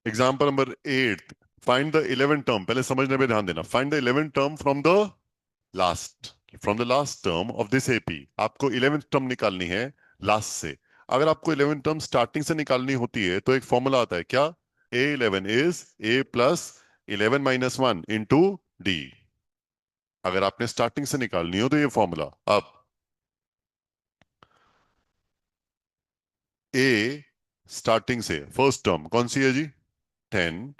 Example number 8, find the 11th term. पहले समझने पे ध्यान देना। Find the 11th term from the last, from the last term of this AP. आपको 11th term निकालनी है लास्ट से। अगर आपको 11th टर्म स्टार्टिंग से निकालनी होती है तो एक फॉर्मूला आता है क्या? A11 is A plus 11 minus 1 into D. अगर आपने स्टार्टिंग से निकालनी हो तो ये फॉर्मूला। अब A स्टार्टिंग से फर्स्ट टर्म कौन सी है जी? 10।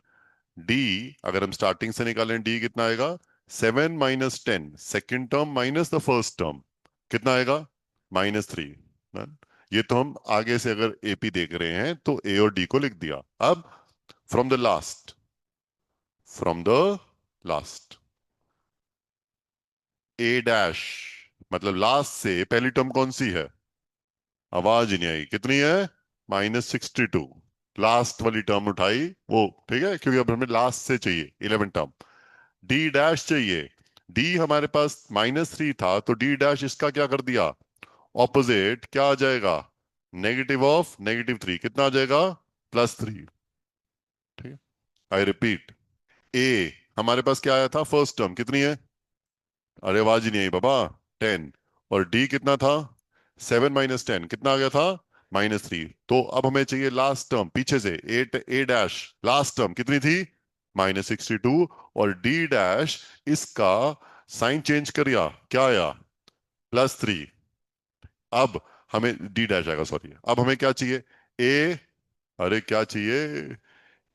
डी अगर हम स्टार्टिंग से निकालें, डी कितना आएगा? 7 - 10, second term minus the first term, कितना आएगा? -3। ये तो हम आगे से अगर एपी देख रहे हैं तो ए और डी को लिख दिया। अब from the last, from the last A dash, मतलब लास्ट से पहली टर्म कौन सी है? आवाज ही नहीं आई, कितनी है? -62। लास्ट वाली टर्म उठाई वो, ठीक है, क्योंकि अब हमें लास्ट से चाहिए 11 टर्म। डी डैश चाहिए। डी हमारे पास -3 था तो डी डैश इसका क्या कर दिया? ऑपोजिट, क्या आ जाएगा? नेगेटिव ऑफ -3, कितना आ जाएगा? +3। ठीक है, आई रिपीट। ए हमारे पास क्या आया था? फर्स्ट टर्म कितनी है? अरे आवाज ही नहीं आई बाबा। 10। और डी कितना था? 7 - 10, कितना आ गया था? -3। तो अब हमें चाहिए लास्ट टर्म पीछे से, ए डैश। लास्ट टर्म कितनी थी? -62। और डी डैश इसका साइन चेंज करिया, क्या आया? +3। अब हमें डी डैश आएगा, सॉरी। अब हमें क्या चाहिए? ए, अरे क्या चाहिए?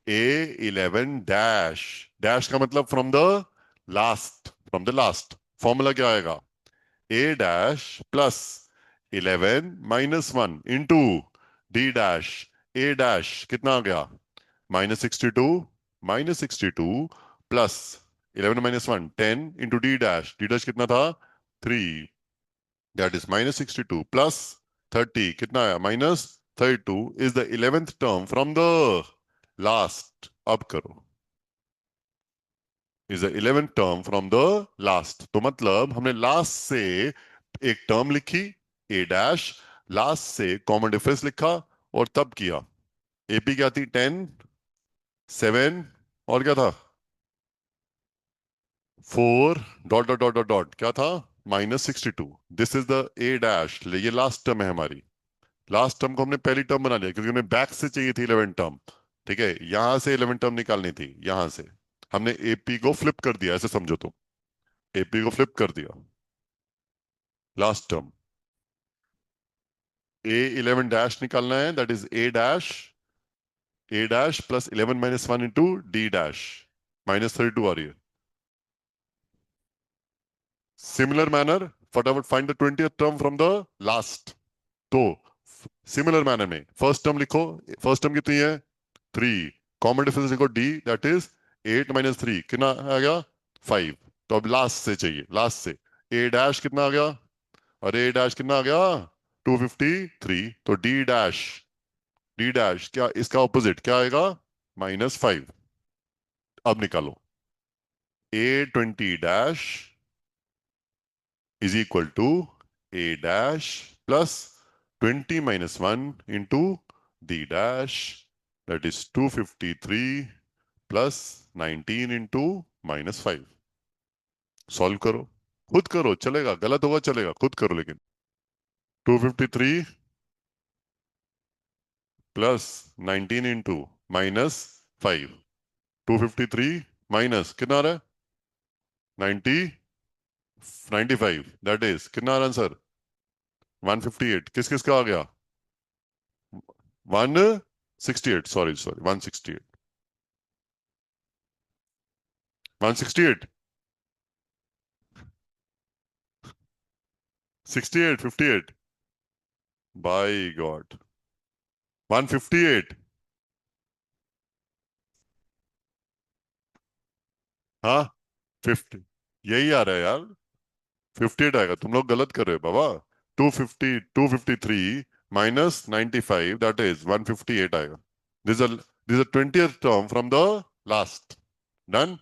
A11 dash. डैश का मतलब from the last, from the last. Formula क्या आएगा? A dash plus 11 - 1 into D dash. A dash कितना आ गया? -62। -62 plus 11 - 1 10 into D dash. D dash कितना था? 3। दैट इज -62 प्लस 30, कितना आया? -32 is the 11th term from the last. अब करो, is the 11th term from the last. तो मतलब हमने लास्ट से एक टर्म लिखी ए डैश, लास्ट से कॉमन डिफरेंस लिखा और तब किया। एपी क्या थी? 10, 7 और क्या था? 4 dot dot dot dot dot, क्या था? -62। This is the A dash. ये लास्ट टर्म है हमारी। लास्ट टर्म को हमने पहली टर्म बना लिया क्योंकि हमें बैक से चाहिए थी 11 टर्म। ठीक है, यहां से 11 टर्म निकालनी थी, यहां से हमने एपी को फ्लिप कर दिया, ऐसे समझो तो। एपी को फ्लिप कर दिया। लास्ट टर्म A11 डैश निकालना है, that is a dash plus 11 - 1 into D dash. -32 आ रही है। सिमिलर मैनर, फटाफट find the 20th term from the last. तो सिमिलर मैनर में फर्स्ट टर्म लिखो। फर्स्ट टर्म कितनी है? 3। कॉमन डिफरेंस लिखो डी, दैट इज 8 - 3, कितना आ गया? 5। तो अब लास्ट से चाहिए, लास्ट से ए डैश कितना आ गया? अरे ए डैश कितना आ गया? 253। तो डी डैश क्या, इसका ऑपोजिट क्या आएगा? -5। अब निकालो। A20 dash is equal to A dash plus 20 - 1 into D dash, that is 253 plus 19 into -5। Solve करो, खुद करो, चलेगा, गलत होगा चलेगा, खुद करो लेकिन। 253 प्लस 19 इंटू -5। 253 माइनस कितना आ रहा है? 90, 95, दैट इज कितना आ रहा है आंसर? 158। किस किस का आ गया? 168, सॉरी सॉरी, 168। 168, 68, 58, bye God, 158। हाँ, 50, यही आ रहा है यार। 58 आएगा, तुम लोग गलत कर रहे हो बाबा। 250, 253 -95, दैट इज 158 आएगा। This is 20th term from the last. Done.